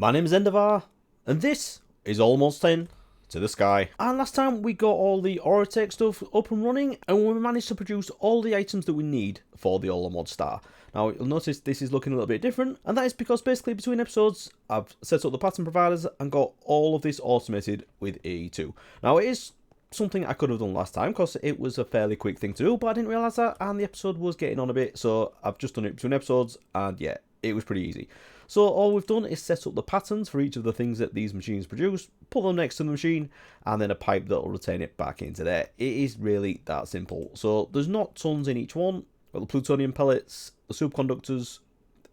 My name is Endevar, and this is Almost 10 to the Sky. And last time we got all the Orotech stuff up and running, and we managed to produce all the items that we need for the Mod Star. Now, you'll notice this is looking a little bit different, and that is because basically between episodes, I've set up the pattern providers and got all of this automated with AE2. Now, it is something I could have done last time because it was a fairly quick thing to do, but I didn't realise that, and the episode was getting on a bit, so I've just done it between episodes, and yeah, it was pretty easy. So all we've done is set up the patterns for each of the things that these machines produce, put them next to the machine, and then a pipe that will return it back into there. It is really that simple. So there's not tons in each one. Got the plutonium pellets, the superconductors,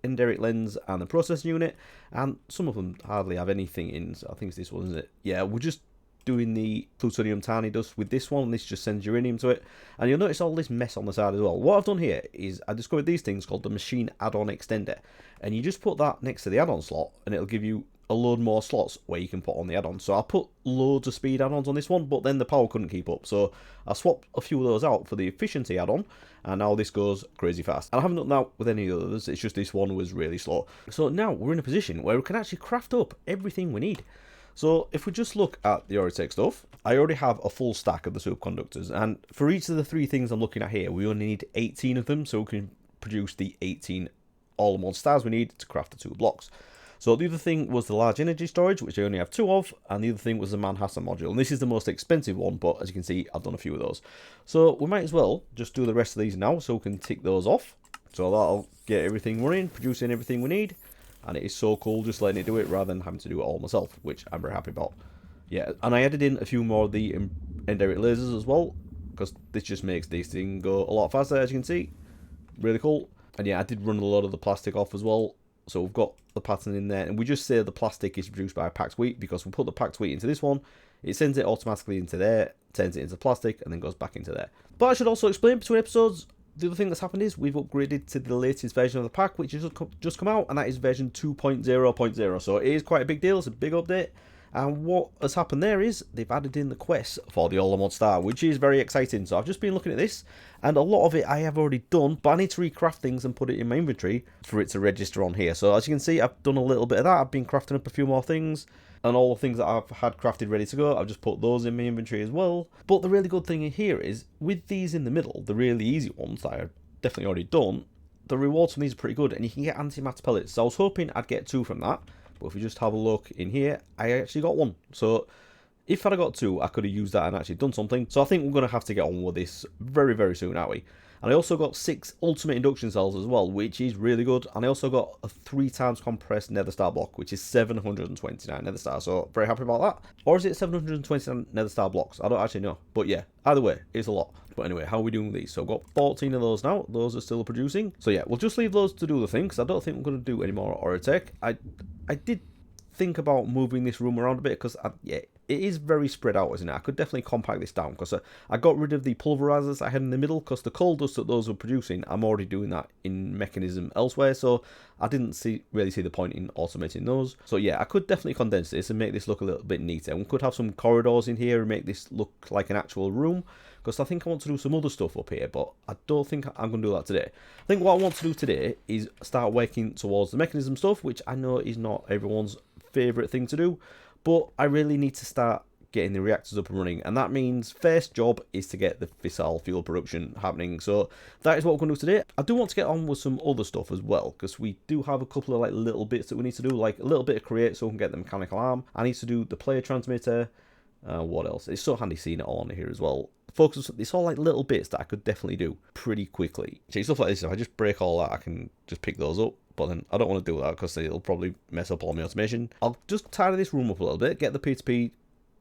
indirect lens, and the processing unit, and some of them hardly have anything in. So I think it's this one, isn't it? Yeah, we're just doing the plutonium tiny dust with this one, and this just sends uranium to it. And you'll notice all this mess on the side as well. What I've done here is I discovered these things called the machine add-on extender, and you just put that next to the add-on slot and it'll give you a load more slots where you can put on the add-on. So I put loads of speed add-ons on this one, but then the power couldn't keep up, so I swapped a few of those out for the efficiency add-on, and now this goes crazy fast. And I haven't done that with any others, it's just this one was really slow. So now we're in a position where we can actually craft up everything we need. So if we just look at the Orotech stuff, I already have a full stack of the superconductors, and for each of the three things I'm looking at here, we only need 18 of them, so we can produce the 18 Mod stars we need to craft the 2 blocks. So the other thing was the large energy storage, which I only have 2 of, and the other thing was the Manhattan module, and this is the most expensive one, but as you can see, I've done a few of those. So we might as well just do the rest of these now, so we can tick those off. So that'll get everything running, producing everything we need. And it is so cool just letting it do it rather than having to do it all myself, which I'm very happy about. Yeah, and I added in a few more of the indirect lasers as well, because this just makes this thing go a lot faster, as you can see. Really cool. And yeah, I did run a lot of the plastic off as well, so we've got the pattern in there. And we just say the plastic is produced by packed wheat, because we put the packed wheat into this one, it sends it automatically into there, turns it into plastic, and then goes back into there. But I should also explain between episodes, the other thing that's happened is we've upgraded to the latest version of the pack, which has just come out, and that is version 2.0.0. So it is quite a big deal, it's a big update. And what has happened there is they've added in the quest for the Mod Star, which is very exciting. So I've just been looking at this, and a lot of it I have already done, but I need to recraft things and put it in my inventory for it to register on here. So as you can see, I've done a little bit of that. I've been crafting up a few more things, and all the things that I've had crafted ready to go, I've just put those in my inventory as well. But the really good thing here is, with these in the middle, the really easy ones that I've definitely already done, the rewards from these are pretty good, and you can get antimatter pellets. So I was hoping I'd get 2 from that, but if we just have a look in here, I actually got 1. So if I'd got 2, I could have used that and actually done something. So I think we're going to have to get on with this very, very soon, aren't we? And I also got 6 ultimate induction cells as well, which is really good. And I also got a 3 times compressed nether star block, which is 729 nether stars. So very happy about that. Or is it 729 nether star blocks? I don't actually know. But yeah, either way, it's a lot. But anyway, how are we doing these? So I've got 14 of those now. Those are still producing. So yeah, we'll just leave those to do the thing, because I don't think we're going to do any more Orotech. I did think about moving this room around a bit, because yeah, it is very spread out, isn't it? I could definitely compact this down, because I got rid of the pulverizers I had in the middle, because the coal dust that those were producing, I'm already doing that in Mekanism elsewhere, so I didn't really see the point in automating those. So yeah, I could definitely condense this and make this look a little bit neater. We could have some corridors in here and make this look like an actual room, because I think I want to do some other stuff up here, but I don't think I'm going to do that today. I think what I want to do today is start working towards the Mekanism stuff, which I know is not everyone's favourite thing to do, but I really need to start getting the reactors up and running, and that means first job is to get the fissile fuel production happening. So that is what we're going to do today. I do want to get on with some other stuff as well, because we do have a couple of like little bits that we need to do, like a little bit of create so we can get the mechanical arm. I need to do the player transmitter. What else? It's so handy seeing it all on here as well. Focus, it's all like little bits that I could definitely do pretty quickly. See, stuff like this, if I just break all that, I can just pick those up. But then I don't want to do that, because it'll probably mess up all my automation. I'll just tidy this room up a little bit, get the P2P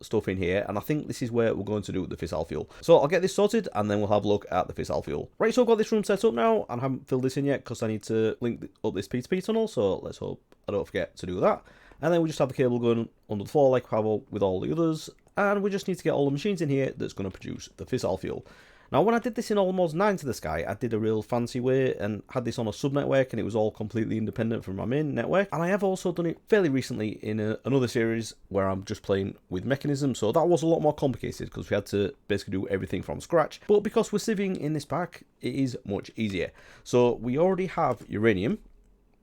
stuff in here, and I think this is where we're going to do the fissile fuel. So I'll get this sorted, and then we'll have a look at the fissile fuel. Right, so I've got this room set up now, and I haven't filled this in yet, because I need to link up this P2P tunnel, so let's hope I don't forget to do that. And then we just have the cable going under the floor like we have with all the others, and we just need to get all the machines in here that's going to produce the fissile fuel. Now, when I did this in Almost 9 to the Sky, I did a real fancy way and had this on a sub-network, and it was all completely independent from my main network. And I have also done it fairly recently in another series where I'm just playing with Mekanism, so that was a lot more complicated because we had to basically do everything from scratch. But because we're sieving in this pack, it is much easier. So we already have uranium.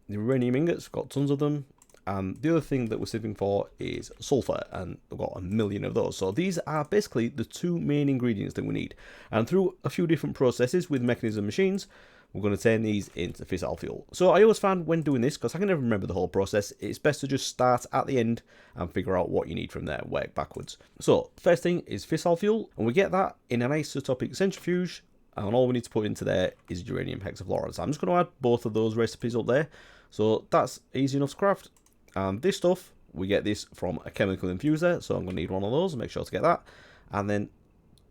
The uranium ingots, got tons of them. And the other thing that we're sieving for is sulfur, and we've got 1 million of those. So these are basically the 2 main ingredients that we need. And through a few different processes with Mekanism machines, we're going to turn these into fissile fuel. So I always found when doing this, because I can never remember the whole process, it's best to just start at the end and figure out what you need from there, work backwards. So first thing is fissile fuel, and we get that in an isotopic centrifuge, and all we need to put into there is uranium hexafluoride. So I'm just going to add both of those recipes up there. So that's easy enough to craft. And this stuff, we get this from a chemical infuser, so I'm going to need one of those, make sure to get that. And then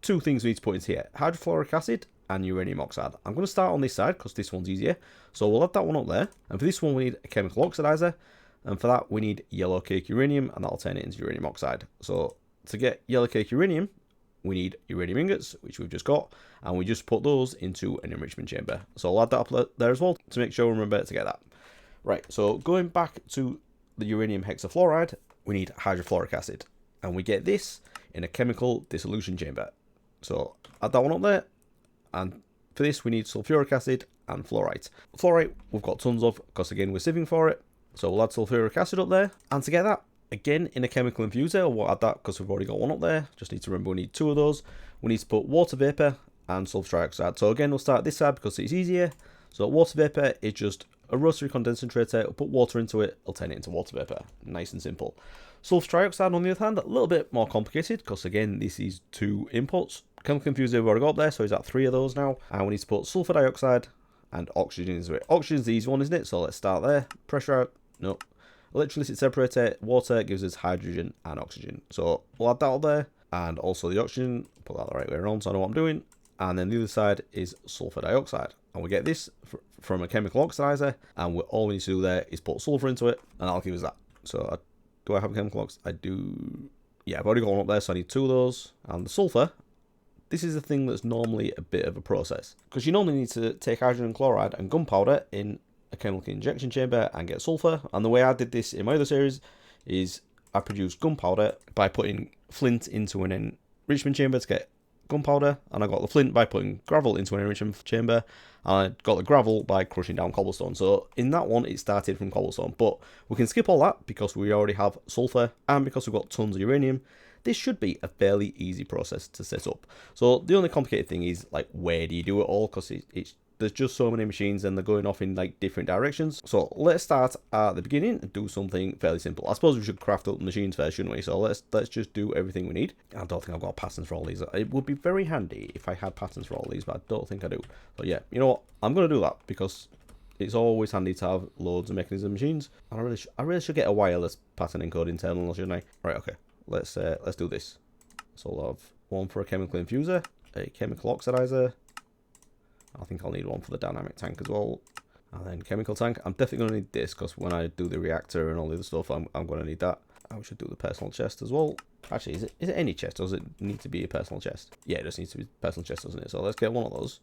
2 things we need to put into here, hydrofluoric acid and uranium oxide. I'm going to start on this side because this one's easier. So we'll add that one up there. And for this one, we need a chemical oxidizer. And for that, we need yellow cake uranium, and that'll turn it into uranium oxide. So to get yellow cake uranium, we need uranium ingots, which we've just got, and we just put those into an enrichment chamber. So I'll add that up there as well to make sure we remember to get that. Right, so going back to the uranium hexafluoride, we need hydrofluoric acid, and we get this in a chemical dissolution chamber. So add that one up there, and for this we need sulfuric acid and fluorite. Fluorite we've got tons of because again we're sieving for it, so we'll add sulfuric acid up there, and to get that again in a chemical infuser, we'll add that because we've already got one up there. Just need to remember we need 2 of those. We need to put water vapor and sulfur trioxide. So again we'll start this side because it's easier. So water vapor is just a rotary condensator. We'll put water into it, it'll turn it into water vapor. Nice and simple. Sulfur trioxide on the other hand, a little bit more complicated because again this is 2 inputs. Chemical infuser we've already got up there, so he's at 3 of those now. And we need to put sulfur dioxide and oxygen into it. Oxygen's the easy one, isn't it? So let's start there. Pressure out, no. Electrolytic separator, water gives us hydrogen and oxygen. So we'll add that up there. And also the oxygen, put that the right way around so I know what I'm doing. And then the other side is sulfur dioxide. And we get this from a chemical oxidizer. And all we need to do there is put sulfur into it. And that'll give us that. So do I have a chemical oxidizer? I do. Yeah, I've already got one up there. So I need 2 of those. And the sulfur, this is the thing that's normally a bit of a process. Because you normally need to take hydrogen chloride and gunpowder in a chemical injection chamber and get sulfur. And the way I did this in my other series is I produced gunpowder by putting flint into an enrichment chamber to get gunpowder, and I got the flint by putting gravel into an enrichment chamber, and I got the gravel by crushing down cobblestone. So in that one it started from cobblestone, but we can skip all that because we already have sulfur and because we've got tons of uranium. This should be a fairly easy process to set up. So the only complicated thing is like where do you do it all, because there's just so many machines and they're going off in like different directions. So let's start at the beginning and do something fairly simple. I suppose we should craft up the machines first, shouldn't we? So let's just do everything we need. I don't think I've got patterns for all these. It would be very handy if I had patterns for all these, but I don't think I do. But yeah, you know what? I'm going to do that because it's always handy to have loads of Mekanism machines. And I really should get a wireless pattern encoding terminal, shouldn't I? Right, okay. Let's do this. So I'll have one for a chemical infuser, a chemical oxidizer. I think I'll need one for the dynamic tank as well. And then chemical tank. I'm definitely going to need this because when I do the reactor and all the other stuff, I'm going to need that. I should do the personal chest as well. Actually, is it any chest or does it need to be a personal chest? Yeah, it just needs to be a personal chest, doesn't it? So let's get one of those.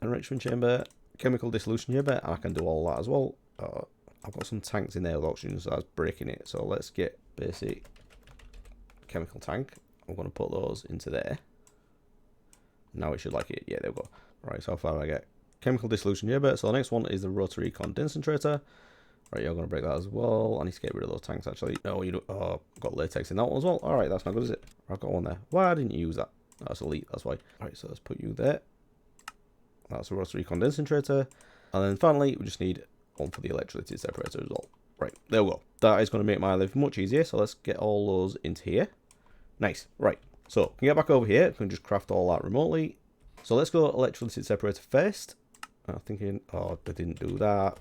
Enrichment chamber, chemical dissolution chamber, and I can do all that as well. I've got some tanks in there with oxygen, so that's breaking it. So let's get basic chemical tank. I'm going to put those into there. Now it should like it. Yeah, there we go. Right, so how far do I get? Chemical dissolution chamber. So the next one is the rotary condensator. Right, you're going to break that as well. I need to get rid of those tanks actually. Oh, you do. Oh, I've got latex in that one as well. Alright, that's not good, is it? I've got one there. Why didn't you use that? That's elite, that's why. Alright, so let's put you there. That's a rotary condensator. And then finally, we just need one for the electrolytic separator as well. Right, there we go. That is going to make my life much easier. So let's get all those into here. Nice. Right, so we can get back over here. We can just craft all that remotely. So let's go electrolytic separator first. I'm thinking, oh, I didn't do that.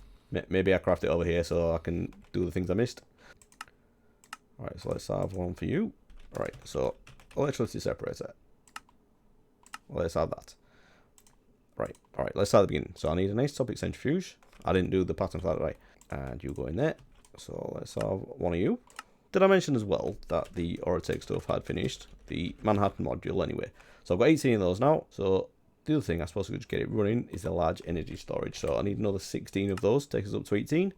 Maybe I craft it over here so I can do the things I missed. Alright, so let's have one for you. Alright, so electrolytic separator. Let's have that. Right, alright, let's start at the beginning. So I need an isotopic centrifuge. I didn't do the pattern for that, right? And you go in there. So let's have one of you. Did I mention as well that the Orotech stuff had finished? The Manhattan module anyway. So I've got 18 of those now. So the other thing I suppose we could just get it running is the large energy storage. So I need another 16 of those, takes us up to 18.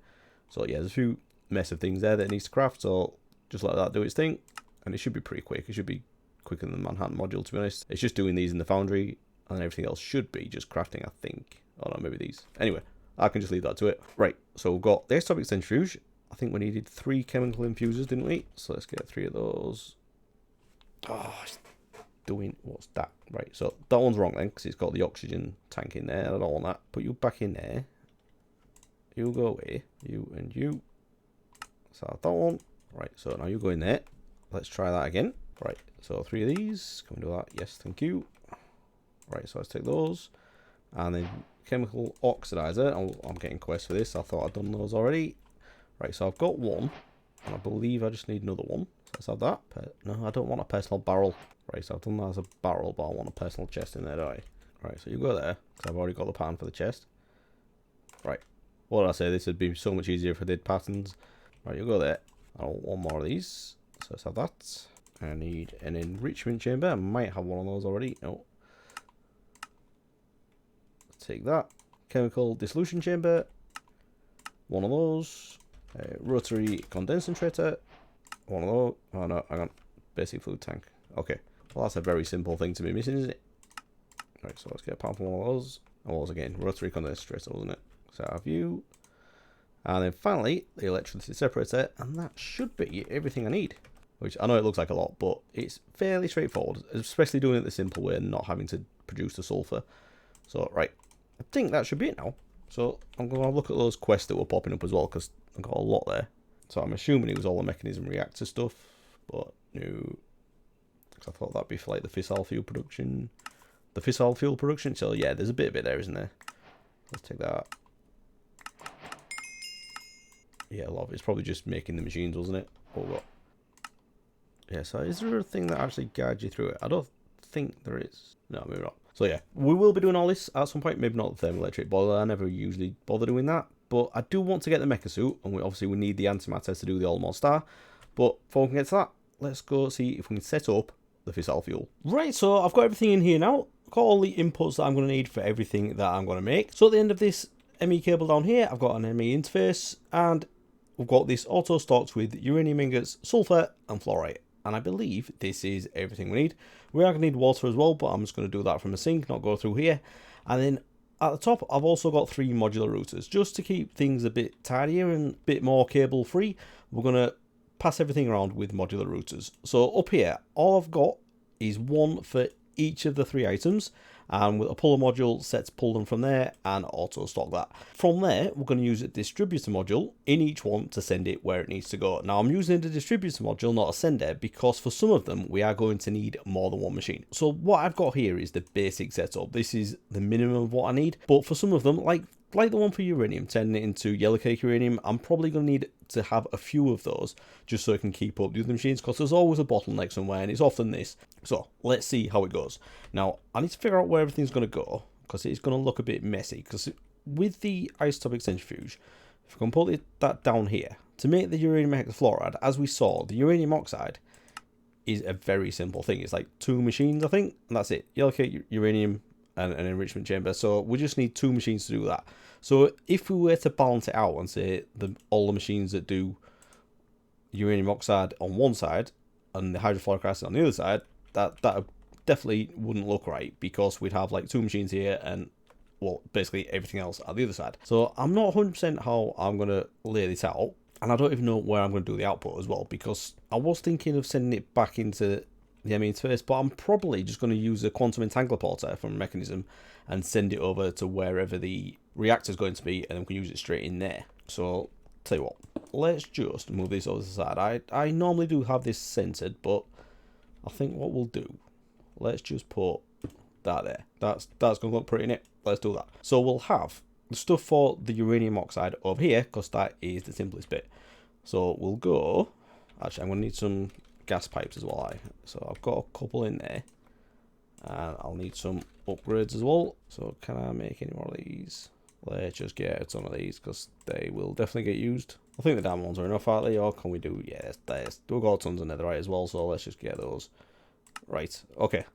So yeah, there's a few mess of things there that it needs to craft. So just let that do its thing. And it should be pretty quick. It should be quicker than the Manhattan module, to be honest. It's just doing these in the foundry. And then everything else should be just crafting, I think. Oh no, maybe these. Anyway, I can just leave that to it. Right, so we've got the isotopic centrifuge. I think we needed 3 chemical infusers, didn't we? So let's get 3 of those. Oh, it's doing, what's that? Right, so that one's wrong then, because it's got the oxygen tank in there. I don't want that. Put you back in there. You go away. You and you. So that one. Right, so now you go in there. Let's try that again. Right, so 3 of these. Can we do that? Yes, thank you. Right, so let's take those. And then chemical oxidizer. I'm getting quests for this. I thought I'd done those already. Right, so I've got one. And I believe I just need another one. So let's have that. No, I don't want a personal barrel. Right, so I've done that as a barrel, but I want a personal chest in there, do I? Right, so you go there. Because I've already got the pattern for the chest. Right. What did I say? This would be so much easier if I did patterns. Right, you go there. I want one more of these. So let's have that. I need an enrichment chamber. I might have one of those already. No. Take that. Chemical dissolution chamber. One of those. Rotary condensator. One of those. Oh no, I got basic fluid tank. Okay. Well, that's a very simple thing to be missing, isn't it? Right, so let's get a part from one of those. Oh, what was again? Rotary condensator, wasn't it? So I have you. And then finally, the electricity separator. And that should be everything I need. Which I know it looks like a lot, but it's fairly straightforward. Especially doing it the simple way and not having to produce the sulfur. So, right. I think that should be it now. So I'm going to look at those quests that were popping up as well, because I've got a lot there. So I'm assuming it was all the Mekanism reactor stuff. But no. Because I thought that'd be for like the fissile fuel production. The fissile fuel production. So yeah, there's a bit of it there, isn't there? Let's take that. Yeah, a lot of it's probably just making the machines, wasn't it? Or what? Yeah, so is there a thing that actually guides you through it? I don't think there is. No, maybe not. So yeah, we will be doing all this at some point. Maybe not the thermoelectric boiler. I never usually bother doing that. But I do want to get the mecha suit. And we need the antimatter to do the all-mod star. But before we can get to that, let's go see if we can set up the fissile fuel. Right, so I've got everything in here now. I've got all the inputs that I'm going to need for everything that I'm going to make. So at the end of this ME cable down here, I've got an ME interface. And we've got this auto stocks with uranium ingots, sulfur, and fluorite. And I believe this is everything we need. We are going to need water as well, but I'm just going to do that from a sink, not go through here. And then at the top, I've also got 3 modular routers. Just to keep things a bit tidier and a bit more cable free, we're going to pass everything around with modular routers. So up here, all I've got is one for each of the 3 items. And with a puller module set to pull them from there and auto stock that. From there, we're going to use a distributor module in each one to send it where it needs to go. Now, I'm using the distributor module, not a sender, because for some of them, we are going to need more than one machine. So what I've got here is the basic setup. This is the minimum of what I need. But for some of them, like the one for uranium, turning it into yellow cake uranium, I'm probably going to need to have a few of those just so I can keep up the other machines, because there's always a bottleneck somewhere, and it's often this. So let's see how it goes. Now I need to figure out where everything's going to go, because it's going to look a bit messy. Because with the isotopic centrifuge, if I can put that down here to make the uranium hexafluoride, as we saw, the uranium oxide is a very simple thing. It's like 2 machines, I think, and that's it. Yellow cake uranium and an enrichment chamber. So we just need 2 machines to do that. So if we were to balance it out and say all the machines that do uranium oxide on one side and the hydrofluoric acid on the other side, that definitely wouldn't look right, because we'd have like 2 machines here and, well, basically everything else at the other side. So I'm not 100% how I'm going to lay this out, and I don't even know where I'm going to do the output as well, because I was thinking of sending it back into the ME interface, but I'm probably just going to use a quantum entangler porter from Mekanism and send it over to wherever the reactor is going to be, and then we can use it straight in there. So tell you what, let's just move this over to the side. I normally do have this centered, but I think what we'll do, let's just put that there. That's going to look pretty neat. Let's do that. So we'll have the stuff for the uranium oxide over here, because that is the simplest bit. So we'll go, actually I'm going to need some gas pipes as well. So I've got a couple in there, and I'll need some upgrades as well. So can I make any more of these? Let's just get a ton of these, because they will definitely get used. I think the damn ones are enough, aren't they? Or can we do, yeah, we've got tons of netherite as well, so let's just get those. Right, okay,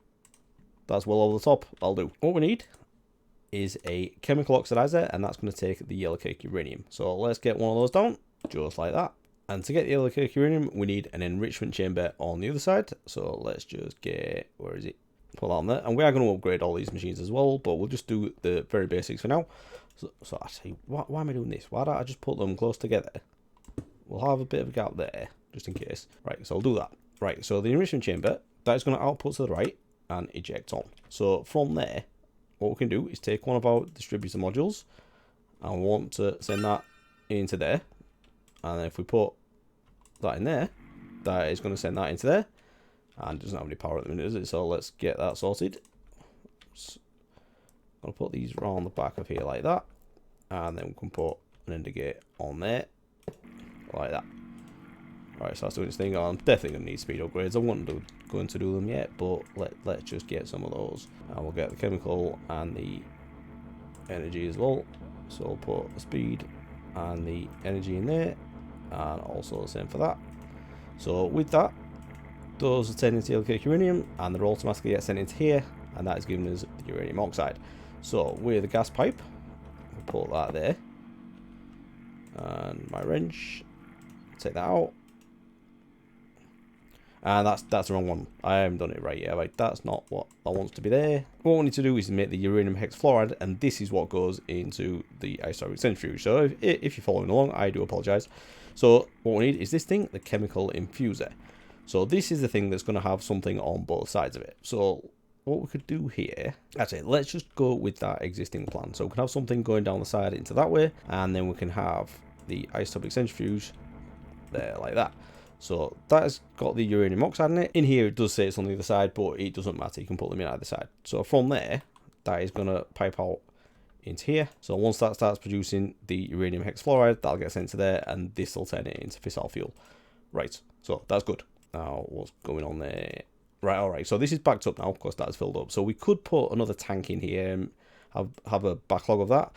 that's well over the top. I'll do. What we need is a chemical oxidizer, and that's going to take the yellow cake uranium. So let's get one of those down, just like that. And to get the yellow cake uranium, we need an enrichment chamber on the other side. So let's just get, where is it? Put that on there. And we are going to upgrade all these machines as well, but we'll just do the very basics for now. So actually, why am I doing this? Why don't I just put them close together? we'll have a bit of a gap there, just in case. Right, so I'll do that. Right, so the enrichment chamber, that is going to output to the right and eject on. So from there, what we can do is take one of our distributor modules, and we want to send that into there. And then if we put that in there, that is going to send that into there. And it doesn't have any power at the minute, does it? So let's get that sorted. I'll put these around the back of here like that. And then we can put an ender gate on there. Like that. Right, so that's doing its thing. I'm definitely going to need speed upgrades. I wasn't going to do them yet, but let's just get some of those. And we'll get the chemical and the energy as well. So we'll put the speed and the energy in there. And also the same for that. So with that, those are sent into LK uranium, and they're automatically get sent into here, and that is giving us the uranium oxide. So with the gas pipe, we'll put that there. And my wrench, take that out. And that's the wrong one. I haven't done it right yet. Like, that's not what I want to be there. What we need to do is make the uranium hexafluoride, and this is what goes into the isotopic centrifuge. So if you're following along, I do apologize. So what we need is this thing, the chemical infuser. So this is the thing that's going to have something on both sides of it. So what we could do here, actually, let's just go with that existing plan. So we can have something going down the side into that way, and then we can have the isotopic centrifuge there like that. So that has got the uranium oxide in it. In here it does say it's on the other side, but it doesn't matter. You can put them in either side. So from there, that is going to pipe out into here. So once that starts producing the uranium hexafluoride, that'll get sent to there, and this will turn it into fissile fuel. Right, so that's good. Now, what's going on there? Right, all right. So this is backed up now, of course, that's filled up. So we could put another tank in here and have a backlog of that,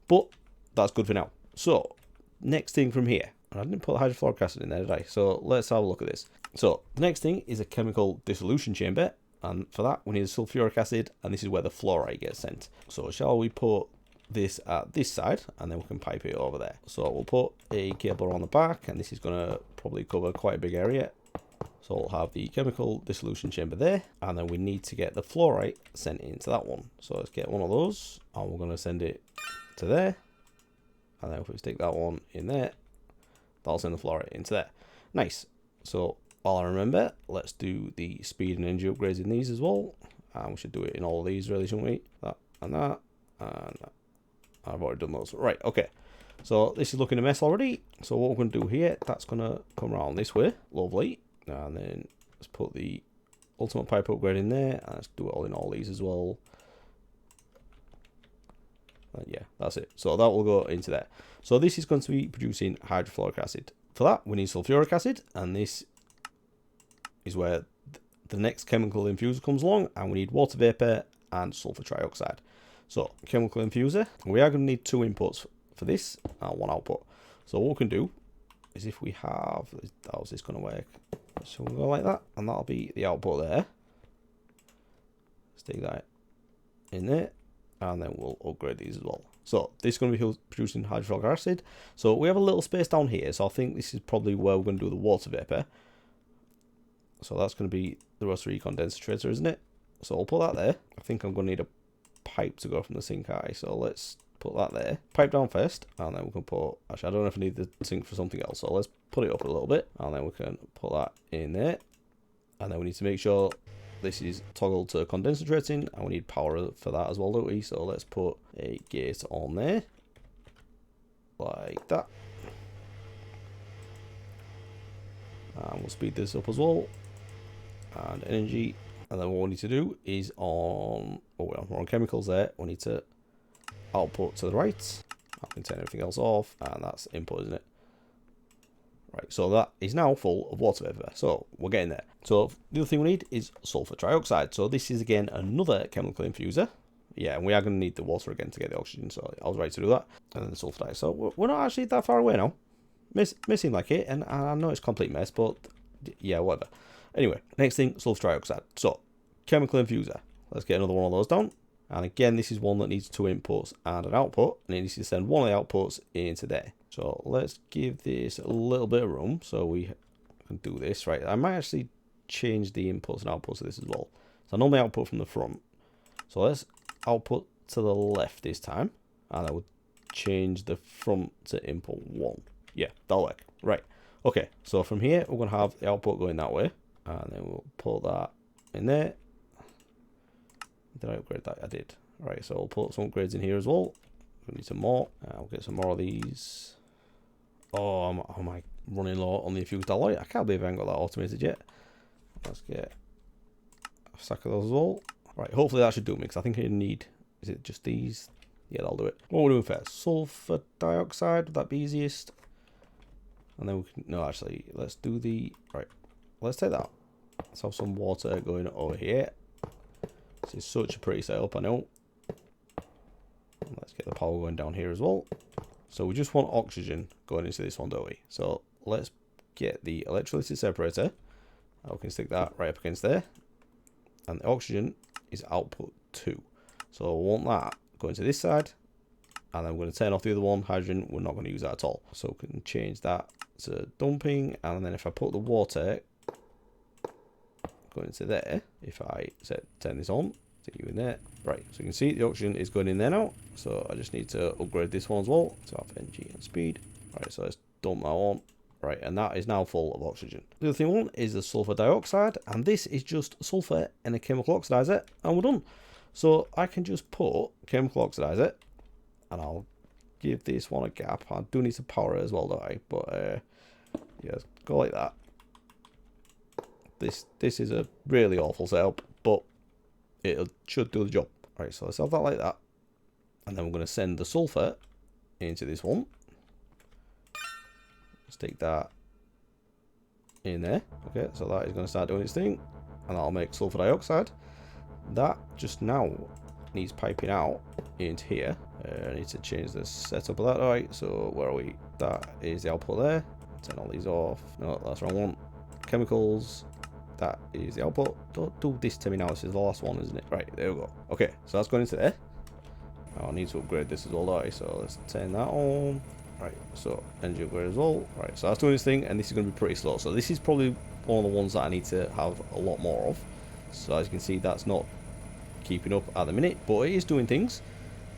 but that's good for now. So next thing from here, I didn't put hydrofluoric acid in there, did I? So let's have a look at this. So the next thing is a chemical dissolution chamber, and for that we need sulfuric acid, and this is where the fluoride gets sent. So shall we put this at this side, and then we can pipe it over there. So we'll put a cable around the back, and this is going to probably cover quite a big area. So we'll have the chemical dissolution chamber there, and then we need to get the fluoride sent into that one. So let's get one of those, and we're going to send it to there, and then if we stick that one in there, that'll send the fluoride into there. Nice. So while I remember, let's do the speed and energy upgrades in these as well, and we should do it in all of these really, shouldn't we? That and that and that. I've already done those. Right, okay. So this is looking a mess already. So what we're going to do here, that's going to come around this way. Lovely. And then let's put the ultimate pipe upgrade in there. And let's do it all in all these as well. And yeah, that's it. So that will go into there. So this is going to be producing hydrofluoric acid. For that, we need sulfuric acid. And this is where the next chemical infuser comes along. And we need water vapor and sulfur trioxide. So, chemical infuser, we are going to need 2 inputs for this and 1 output. So what we can do is if we have, how's this going to work? So we'll go like that, and that'll be the output there. Stick that in there, and then we'll upgrade these as well. So this is going to be producing hydrofluoric acid. So we have a little space down here, so I think this is probably where we're going to do the water vapor. So that's going to be the rotary condensator, isn't it? So I'll put that there. I think I'm going to need a pipe to go from the sink eye, so let's put that there. Pipe down first, and then we can put, actually I don't know if I need the sink for something else, so let's put it up a little bit, and then we can put that in there. And then we need to make sure this is toggled to condenser rating, and we need power for that as well, don't we? So let's put a gate on there like that, and we'll speed this up as well. And energy. And then what we need to do is on, we're on chemicals there, we need to output to the right. I can turn everything else off, and that's input, isn't it? Right, so that is now full of water vapor. So we're getting there. So the other thing we need is sulfur trioxide. So this is again another chemical infuser. Yeah, and we are going to need the water again to get the oxygen, so I was ready to do that. And then the sulfur dioxide. So we're not actually that far away now. Missing like it, and I know it's a complete mess, but yeah, whatever. Anyway, next thing, sulfur trioxide. So, chemical infuser. Let's get another one of those down. And again, this is one that needs 2 inputs and an output. And it needs to send one of the outputs into there. So, let's give this a little bit of room so we can do this. Right, I might actually change the inputs and outputs of this as well. So, I normally output from the front. So, let's output to the left this time. And I would change the front to input 1. Yeah, that'll work. Right. Okay, so from here, we're going to have the output going that way. And then we'll put that in there. Did I upgrade that? I did. Right, so we'll put some upgrades in here as well. We need some more. I'll get some more of these. Oh, am I running low on the infused alloy? I can't believe I haven't got that automated yet. Let's get a stack of those as well. Right, hopefully that should do me, because I think I need... Is it just these? Yeah, that'll do it. What we're doing first? Sulfur dioxide, would that be easiest? And then we can... No, actually, let's do the... Right, let's take that. Let's have some water going over here. This is such a pretty setup, I know. Let's get the power going down here as well. So we just want oxygen going into this one, don't we? So let's get the electrolytic separator. We can stick that right up against there. And the oxygen is output 2. So we want that going to this side. And then we're going to turn off the other one, hydrogen. We're not going to use that at all. So we can change that to dumping. And then if I put the water going into there, if I turn this on, stick you in there. Right, so you can see the oxygen is going in there now. So I just need to upgrade this one as well to have energy and speed. Right, so let's dump that on. Right, and that is now full of oxygen. The other thing we want is the sulfur dioxide, and this is just sulfur and a chemical oxidizer, and we're done. So I can just put chemical oxidizer, and I'll give this one a gap. I do need to power it as well, don't I? But yeah, go like that. This is a really awful setup, but it should do the job. Right, so let's have that like that. And then we're going to send the sulfur into this one. Stick that in there. Okay, so that is going to start doing its thing. And that'll make sulfur dioxide. That just now needs piping out into here. I need to change the setup of that. Alright, so where are we? That is the output there. Turn all these off. No, that's the wrong one. Chemicals. That is the output. Don't do this to me now. This is the last one, isn't it? Right, there we go. Okay, so that's going into there. Now I need to upgrade this as well, don't I? So let's turn that on. Right, so energy upgrade as well. Right, so that's doing this thing, and this is going to be pretty slow. So this is probably one of the ones that I need to have a lot more of. So as you can see, that's not keeping up at the minute, but it is doing things.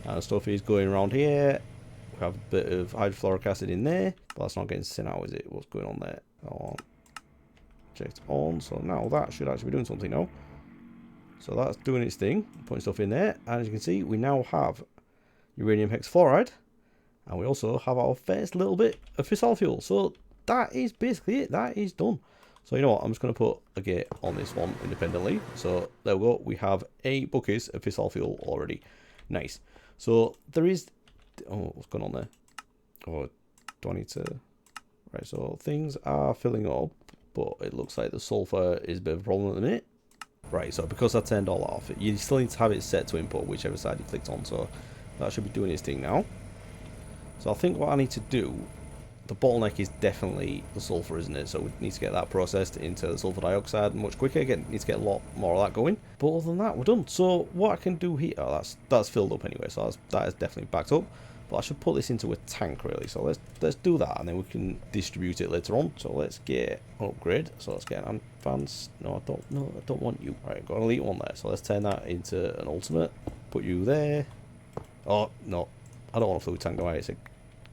And stuff is going around here. We have a bit of hydrofluoric acid in there, but that's not getting sent out, is it? What's going on there? Checked on, so now that should actually be doing something now. So that's doing its thing, putting stuff in there, and as you can see, we now have uranium hexafluoride, and we also have our first little bit of fissile fuel. So that is basically it. That is done. So you know what, I'm just going to put a gate on this one independently. So there we go, we have 8 buckets of fissile fuel already. Nice. So there is... Oh, what's going on there? Oh, do I need to... Right, so things are filling up, but it looks like the sulfur is a bit of a problem at the minute. Right, so because I turned all off, you still need to have it set to input whichever side you clicked on, so that should be doing its thing now. So I think what I need to do, the bottleneck is definitely the sulfur, isn't it? So we need to get that processed into the sulfur dioxide much quicker. Need to get a lot more of that going. But other than that, we're done. So what I can do here, oh, that's filled up anyway, so that is definitely backed up. But I should put this into a tank really. So let's do that, and then we can distribute it later on. So let's get an upgrade. So let's get an advanced. No, I don't want you. Right, got an elite one there. So let's turn that into an ultimate. Put you there. Oh no, I don't want a fluid tank, do I? It's a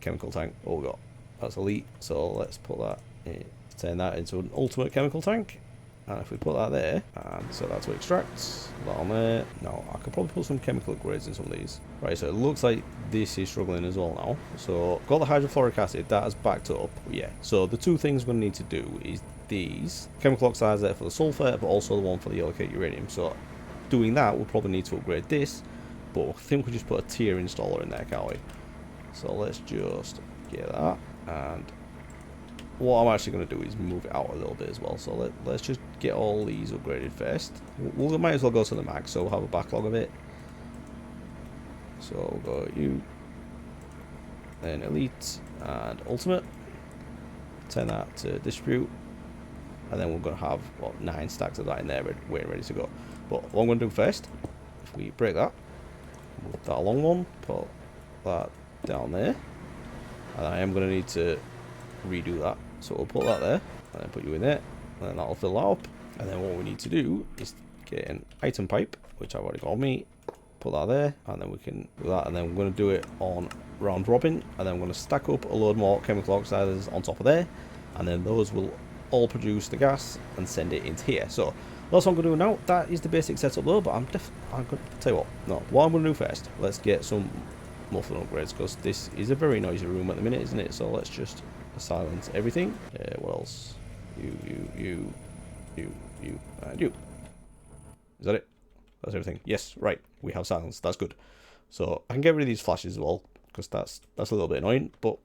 chemical tank. Oh we got. That's elite, so let's put that in, turn that into an ultimate chemical tank. And if we put that there, and so that's what extracts, that on there. Now, I could probably put some chemical upgrades in some of these. Right, so it looks like this is struggling as well now. So, got the hydrofluoric acid, that has backed up, yeah. So, the two things we're going to need to do is these. Chemical oxides there for the sulfur, but also the one for the yellow cake uranium. So, doing that, we'll probably need to upgrade this. But I think we just put a tier installer in there, can't we? So, let's just get that. And what I'm actually going to do is move it out a little bit as well. So let's just get all these upgraded first. We might as well go to the max, so we'll have a backlog of it. So we'll go you, then elite and ultimate. Turn that to distribute, and then we're going to have what 9 stacks of that in there ready to go. But what I'm going to do first, if we break that, move that along one, put that down there. And I am going to need to redo that. So we'll put that there, and then put you in there, and then that'll fill that up. And then what we need to do is get an item pipe, which I've already got on me, put that there, and then we can do that. And then we're going to do it on round robin, and then we're going to stack up a load more chemical oxidizers on top of there. and then those will all produce the gas and send it into here. So that's what I'm going to do now. That is the basic setup though, but I'm going to tell you what. No, what I'm going to do first, let's get some muffling upgrades, because this is a very noisy room at the minute, isn't it? So let's just silence everything. What else? You, and you. Is that it? That's everything. Yes, right. We have silence. That's good. So I can get rid of these flashes as well, because that's a little bit annoying. But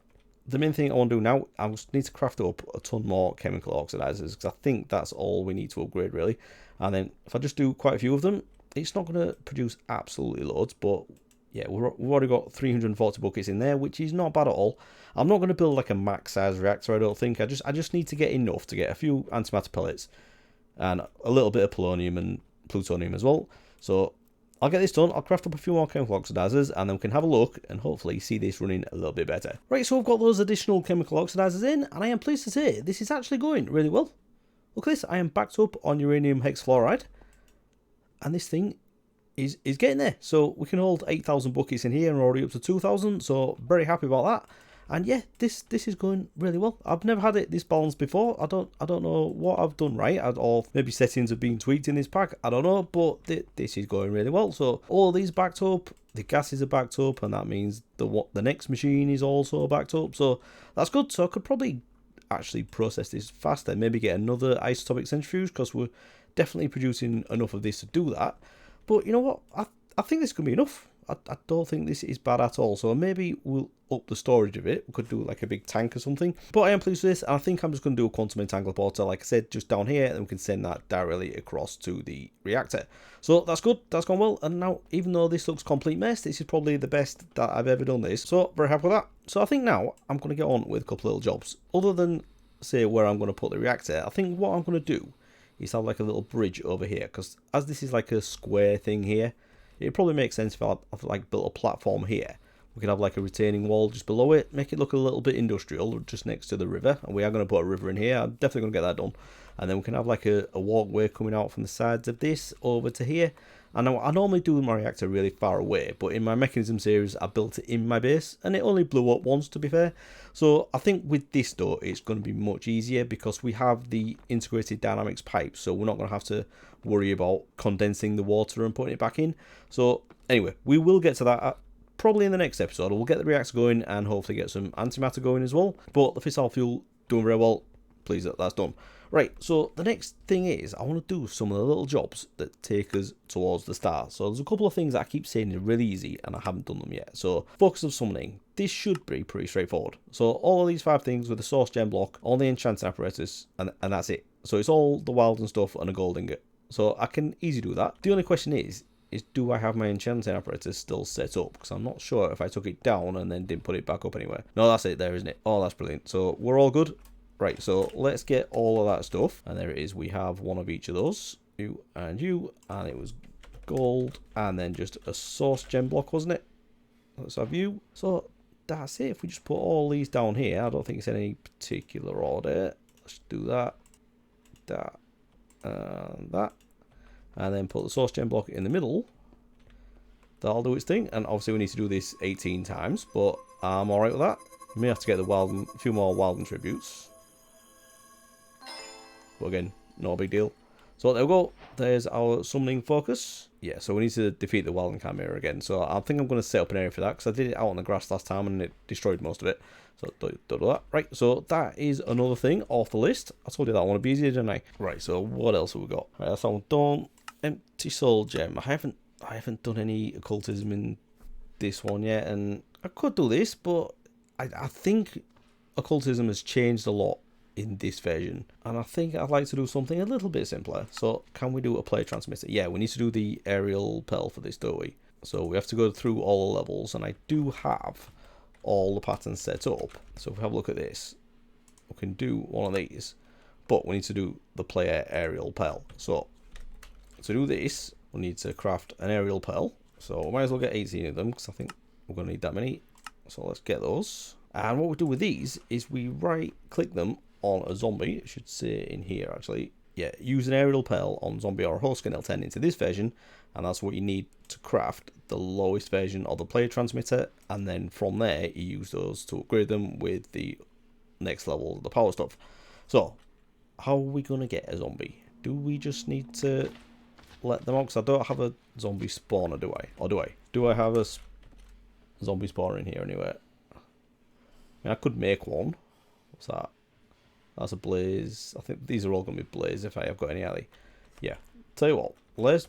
the main thing I want to do now, I just need to craft up a ton more chemical oxidizers, because I think that's all we need to upgrade really. And then if I just do quite a few of them, it's not going to produce absolutely loads, but yeah, we've already got 340 buckets in there, which is not bad at all. I'm not going to build like a max size reactor, I don't think. I just need to get enough to get a few antimatter pellets and a little bit of polonium and plutonium as well. So I'll get this done, I'll craft up a few more chemical oxidizers, and then we can have a look and hopefully see this running a little bit better. Right, so I've got those additional chemical oxidizers in, and I am pleased to say this is actually going really well. Look at this, I am backed up on uranium hexafluoride, and this thing is getting there. So we can hold 8,000 buckets in here and already up to 2,000, so very happy about that. And yeah, this is going really well. I've never had it this balanced before. I don't know what I've done right, or maybe settings have been tweaked in this pack. I don't know, but this is going really well. So all these backed up, the gases are backed up, and that means the next machine is also backed up. So that's good. So I could probably actually process this faster, maybe get another isotopic centrifuge, because we're definitely producing enough of this to do that. But you know what? I think this could be enough. I don't think this is bad at all. So maybe we'll up the storage of it. We could do like a big tank or something. But I am pleased with this. And I think I'm just going to do a quantum entanglement portal, like I said, just down here. And we can send that directly across to the reactor. So that's good. That's gone well. And now, even though this looks complete mess, this is probably the best that I've ever done this. So very happy with that. So I think now I'm going to get on with a couple of little jobs. Other than, say, where I'm going to put the reactor, I think what I'm going to do is have like a little bridge over here, because as this is like a square thing here, it probably makes sense if I like built a platform here. We could have like a retaining wall just below it, make it look a little bit industrial just next to the river. And we are going to put a river in here. I'm definitely going to get that done. And then we can have like a walkway coming out from the sides of this over to here. And I normally do my reactor really far away, but in my Mekanism series I built it in my base, and it only blew up once, to be fair. So I think with this though, it's going to be much easier because we have the integrated dynamics pipe, so we're not going to have to worry about condensing the water and putting it back in. So anyway, we will get to that probably in the next episode. We'll get the reactor going and hopefully get some antimatter going as well. But the fissile fuel doing very well. Pleased that that's done. Right, so the next thing is I want to do some of the little jobs that take us towards the star. So there's a couple of things that I keep saying are really easy and I haven't done them yet. So focus of summoning. This should be pretty straightforward. So all of these 5 things with the source gem block, all the enchanting apparatus, and that's it. So it's all the wild and stuff and a gold ingot. So I can easily do that. The only question is do I have my enchanting apparatus still set up? Because I'm not sure if I took it down and then didn't put it back up anywhere. No, that's it there, isn't it? Oh, that's brilliant. So we're all good. Right, so let's get all of that stuff. And there it is. We have one of each of those. You. And it was gold. And then just a source gem block, wasn't it? Let's have you. So that's it. If we just put all these down here, I don't think it's in any particular order. Let's do that. That. And that. And then put the source gem block in the middle. That'll do its thing. And obviously we need to do this 18 times. But I'm alright with that. We may have to get the a few more Wilden tributes. But again, no big deal. So there we go. There's our summoning focus. Yeah, so we need to defeat the Wilden Chimera again. So I think I'm going to set up an area for that, because I did it out on the grass last time and it destroyed most of it. So don't do that. Right, so that is another thing off the list. I told you that one would be easier, didn't I? Right, so what else have we got? Right, that's all done. Empty soul gem. I haven't done any occultism in this one yet, and I could do this, but I think occultism has changed a lot in this version, and I think I'd like to do something a little bit simpler. So can we do a player transmitter? Yeah, we need to do the aerial pearl for this, don't we? So we have to go through all the levels, and I do have all the patterns set up. So if we have a look at this, we can do one of these, but we need to do the player aerial pearl. So to do this, we need to craft an aerial pearl. So we might as well get 18 of them, because I think we're going to need that many. So let's get those. And what we do with these is we right click them on a zombie. It should say in here actually. Yeah, use an aerial pearl on zombie or host skin L10 into this version, and that's what you need to craft the lowest version of the player transmitter. And then from there you use those to upgrade them with the next level, the power stuff. So, how are we going to get a zombie? Do we just need to let them out? Because I don't have a zombie spawner, do I? Or do I? Do I have a zombie spawner in here anywhere? I mean, I could make one. What's that? That's a blaze. I think these are all going to be blaze if I have got any alley. Yeah. Tell you what, let's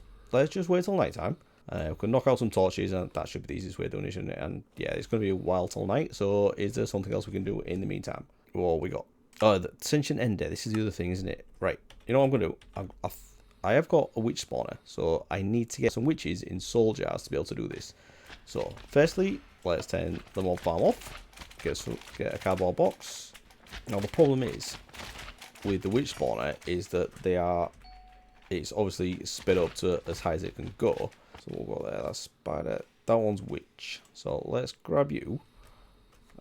just wait till night time. We can knock out some torches, and that should be the easiest way of doing it, shouldn't it? And yeah, it's going to be a while till night. So is there something else we can do in the meantime? What we got? Oh, the Sentient Ender. This is the other thing, isn't it? Right. You know what I'm going to do? I have got a witch spawner, so I need to get some witches in soul jars to be able to do this. So firstly, let's turn the mob farm off. Get a cardboard box. Now the problem is with the witch spawner is that it's obviously sped up to as high as it can go. So we'll go there. That's spider. That one's witch. So let's grab you.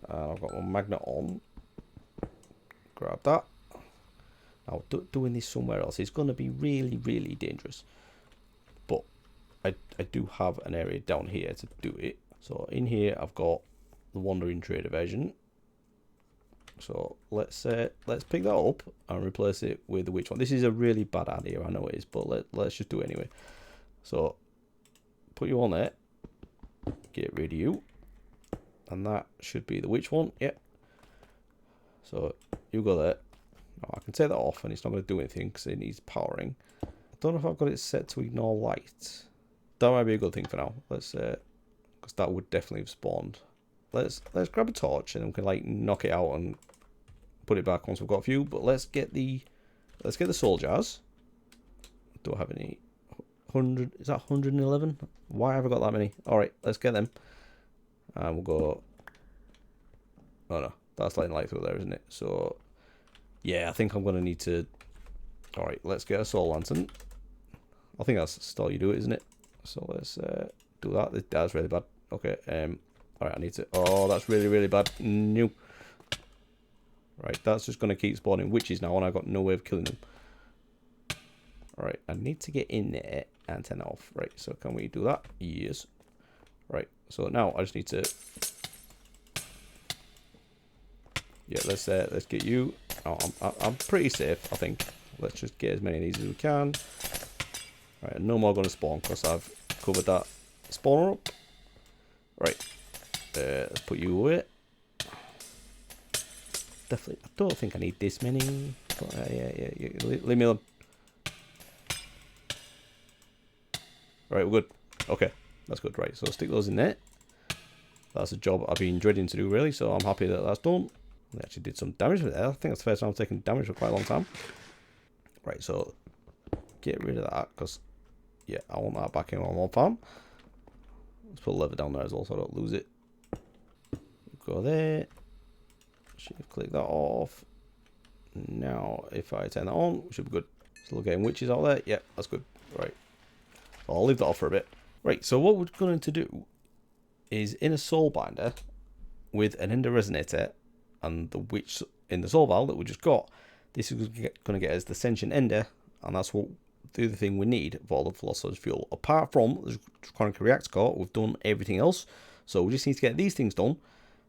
I've got my magnet on. Grab that. Now doing this somewhere else is going to be really, really dangerous. But I do have an area down here to do it. So in here I've got the Wandering Trader version. So let's pick that up and replace it with the witch one. This is a really bad idea, I know it is, but let's just do it anyway. So put you on there, get rid of you, and that should be the witch one. Yep. So you go there. Now I can take that off, and it's not going to do anything because it needs powering. I don't know if I've got it set to ignore light. That might be a good thing for now. Let's because that would definitely have spawned. Let's grab a torch and then we can like knock it out and put it back once we've got a few. But let's get the soul jars. Do I have any? 100? Is that 111? Why have I got that many? All right, let's get them. And we'll go. Oh no, that's letting light through there, isn't it? So yeah, I think I'm gonna need to. All right, let's get a soul lantern. I think that's still you do it, isn't it? So let's do that. That's really bad. Okay. Alright, I need to... Oh, that's really, really bad. No. Right, that's just going to keep spawning witches now, and I've got no way of killing them. Alright, I need to get in there and turn it off. Right, so can we do that? Yes. Right, so now I just need to... Yeah, let's get you. Oh, I'm pretty safe, I think. Let's just get as many of these as we can. Right, no more going to spawn because I've covered that spawner up. Right. Let's put you away. Definitely, I don't think I need this many. But, yeah. Leave me alone. Right, we're good. Okay, that's good. Right, so stick those in there. That's a job I've been dreading to do, really. So I'm happy that that's done. I actually did some damage with it. I think that's the first time I've taken damage for quite a long time. Right, so get rid of that because yeah, I want that back in my mob farm. Let's put a lever down there as well so I don't lose it. Go there. Shift click that off. Now, if I turn that on, we should be good. Still getting witches out there. Yeah, that's good. Right. I'll leave that off for a bit. Right, so what we're going to do is in a soul binder with an ender resonator and the witch in the soul vial that we just got, this is going to get us the sentient ender, and that's what the other thing we need for the philosopher's fuel. Apart from the chronic reactor core, we've done everything else. So we just need to get these things done,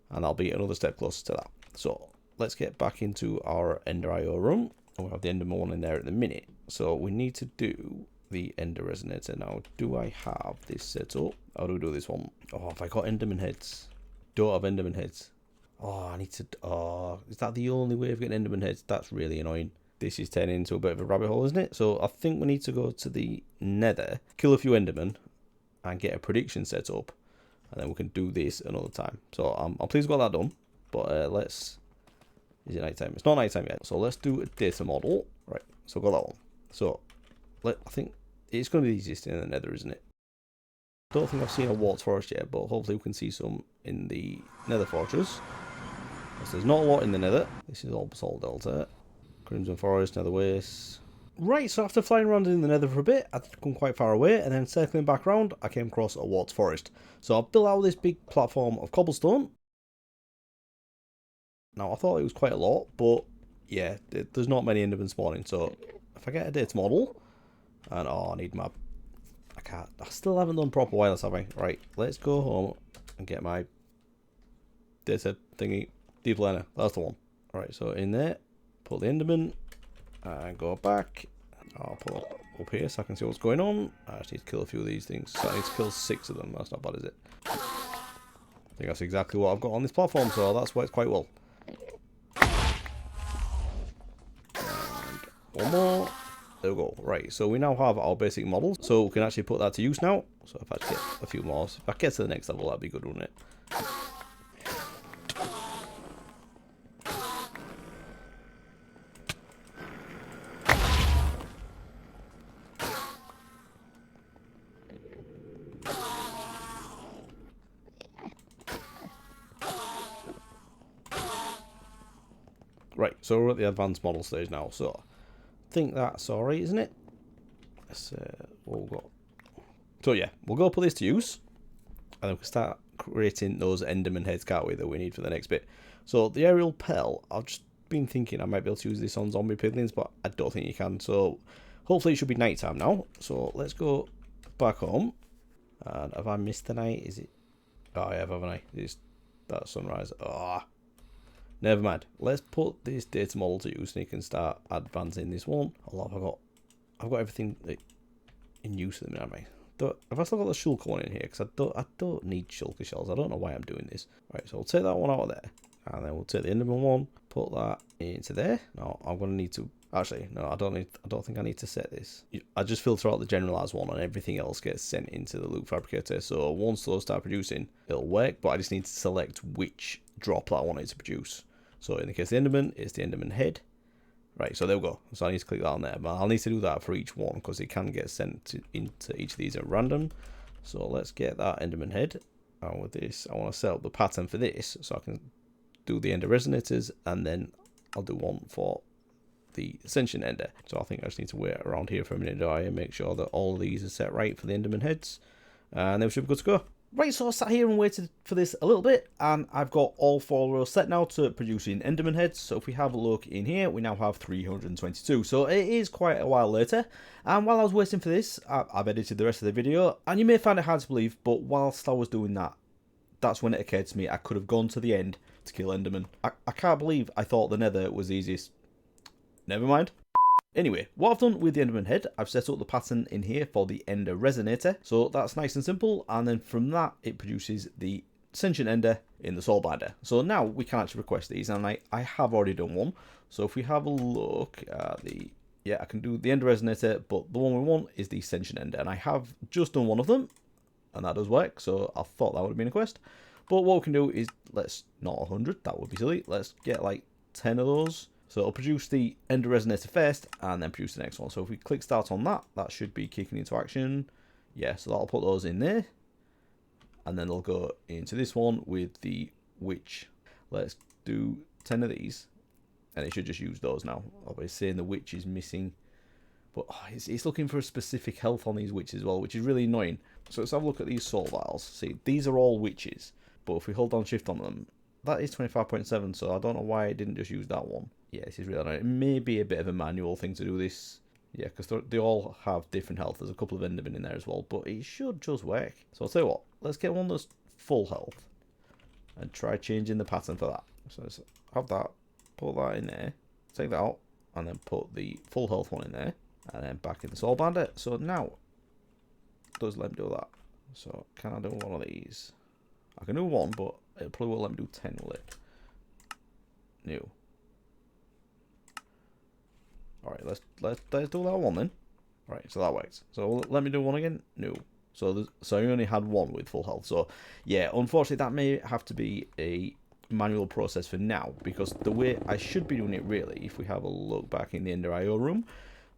and that'll be another step closer to that. So let's get back into our Ender IO room. We'll have the Ender one in there at the minute. So we need to do the Ender resonator. Now, do I have this set up? How do we do this one? Oh, have I got Enderman heads? Don't have Enderman heads. Oh, I need to... Oh, is that the only way of getting Enderman heads? That's really annoying. This is turning into a bit of a rabbit hole, isn't it? So I think we need to go to the Nether, kill a few Endermen, and get a prediction set up. And then we can do this another time. So I'm pleased we got that done. But let's... Is it nighttime? It's not nighttime yet. So let's do a data model. Right, so got that one. So I think it's going to be the easiest in the Nether, isn't it? Don't think I've seen a Warts Forest yet, but hopefully we can see some in the Nether Fortress. So there's not a lot in the Nether. This is all Basalt Delta. Crimson Forest, Nether Wastes. Right, so after flying around in the Nether for a bit, I'd come quite far away, and then circling back around, I came across a Warts Forest. So I've built out this big platform of cobblestone. Now, I thought it was quite a lot, but yeah, there's not many Endermen spawning. So if I get a data model, and oh, I need my... I still haven't done proper wireless, have I? Right, let's go home and get my data thingy. Deep learner, that's the one. Right, so in there, pull the Enderman, and go back. I'll pull up here so I can see what's going on. I just need to kill a few of these things. So I need to kill 6 of them. That's not bad, is it? I think that's exactly what I've got on this platform, so that's worked quite well. And one more. There we go. Right, so we now have our basic models, so we can actually put that to use now. So if I get a few more, if I get to the next level, that'd be good, wouldn't it? Right, so we're at the advanced model stage now, so I think that's alright, isn't it? Let's, we'll go. So yeah, we'll go put this to use, and then we can start creating those Enderman heads, can't we, that we need for the next bit. So the aerial pell, I've just been thinking I might be able to use this on zombie piglins, but I don't think you can, so hopefully it should be nighttime now. So let's go back home, and have I missed the night? Is it? Oh, I have, haven't I? It's that sunrise. Ah. Oh. Never mind. Let's put this data model to use and you can start advancing this one. I've got everything in use at the minute, haven't I? Have I still got the shulker one in here? Because I don't need shulker shells. I don't know why I'm doing this. Right, so we'll take that one out of there. And then we'll take the Enderman one, put that into there. Now I'm gonna need to actually no, I don't think I need to set this. I just filter out the generalized one and everything else gets sent into the loop fabricator. So once those start producing, it'll work, but I just need to select which drop that I want it to produce. So in the case of the Enderman, it's the Enderman head. Right, so there we go. So I need to click that on there. But I'll need to do that for each one because it can get sent into each of these at random. So let's get that Enderman head. And with this, I want to set up the pattern for this so I can do the Ender resonators, and then I'll do one for the Ascension Ender. So I think I just need to wait around here for a minute, do I, and make sure that all of these are set right for the Enderman heads. And then we should be good to go. Right, so I sat here and waited for this a little bit, and I've got all 4 rows set now to producing Enderman heads. So if we have a look in here, we now have 322. So it is quite a while later, and while I was waiting for this, I've edited the rest of the video, and you may find it hard to believe, but whilst I was doing that, that's when it occurred to me I could have gone to the end to kill Enderman. I can't believe I thought the Nether was the easiest. Never mind. Anyway, what I've done with the Enderman head, I've set up the pattern in here for the Ender resonator. So that's nice and simple, and then from that it produces the Ascension Ender in the soul binder. So now we can actually request these, and I have already done one. So if we have a look at the, yeah, I can do the Ender resonator, but the one we want is the Ascension Ender, and I have just done one of them, and that does work. So I thought that would have been a quest, but what we can do is, let's not 100, that would be silly. Let's get like 10 of those. So it'll produce the Ender resonator first and then produce the next one. So if we click start on that, that should be kicking into action. Yeah, so that'll put those in there. And then they'll go into this one with the witch. Let's do 10 of these. And it should just use those now. Obviously saying the witch is missing. But it's looking for a specific health on these witches as well, which is really annoying. So let's have a look at these soul vials. See, these are all witches. But if we hold down shift on them, that is 25.7. So I don't know why it didn't just use that one. Yeah, this is really annoying. It may be a bit of a manual thing to do this. Yeah, because they all have different health. There's a couple of Endermen in there as well, but it should just work. So I'll tell you what, let's get one that's full health and try changing the pattern for that. So let's have that, put that in there, take that out, and then put the full health one in there, and then back in the soul binder. So now, it does let me do that. So can I do one of these? I can do one, but it probably won't let me do 10, will it? New. Alright, let's do that one then. Right, so that works. So let me do one again. No. So I only had one with full health. So yeah, unfortunately that may have to be a manual process for now, because the way I should be doing it really, if we have a look back in the Ender IO room,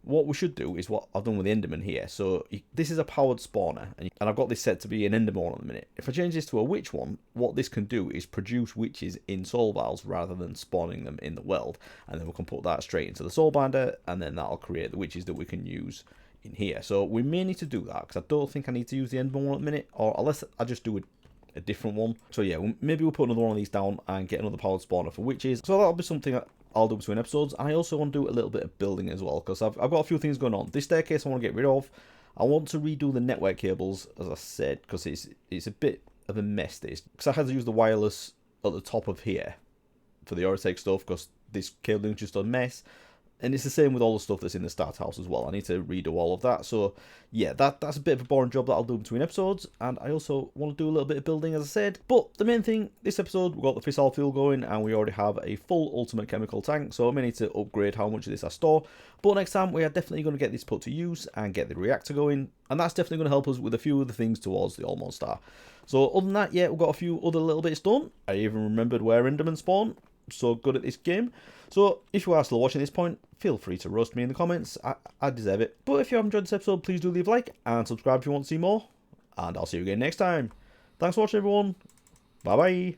what we should do is what I've done with the Enderman here. So this is a powered spawner, and I've got this set to be an Enderman at the minute. If I change this to a witch one, what this can do is produce witches in soul vials rather than spawning them in the world, and then we can put that straight into the soul binder, and then that'll create the witches that we can use in here. So we may need to do that, because I don't think I need to use the Enderman one at the minute, or unless I just do a different one. So yeah, maybe we'll put another one of these down and get another powered spawner for witches. So that'll be something that I'll do between episodes. And I also want to do a little bit of building as well, because I've got a few things going on. This staircase I want to get rid of. I want to redo the network cables, as I said, because it's a bit of a mess this, because I had to use the wireless at the top of here for the Oratech stuff, because this cabling's just a mess. And it's the same with all the stuff that's in the start house as well. I need to redo all of that. So, yeah, that's a bit of a boring job that I'll do between episodes. And I also want to do a little bit of building, as I said. But the main thing, this episode, we've got the fissile fuel going, and we already have a full ultimate chemical tank. So I may need to upgrade how much of this I store. But next time, we are definitely going to get this put to use and get the reactor going. And that's definitely going to help us with a few of the things towards the All-Mod Star. So other than that, yeah, we've got a few other little bits done. I even remembered where Enderman spawn. So good at this game. So if you are still watching this point, feel free to roast me in the comments. I deserve it. But if you have enjoyed this episode, please do leave a like and subscribe if you want to see more. And I'll see you again next time. Thanks for watching, everyone. Bye bye.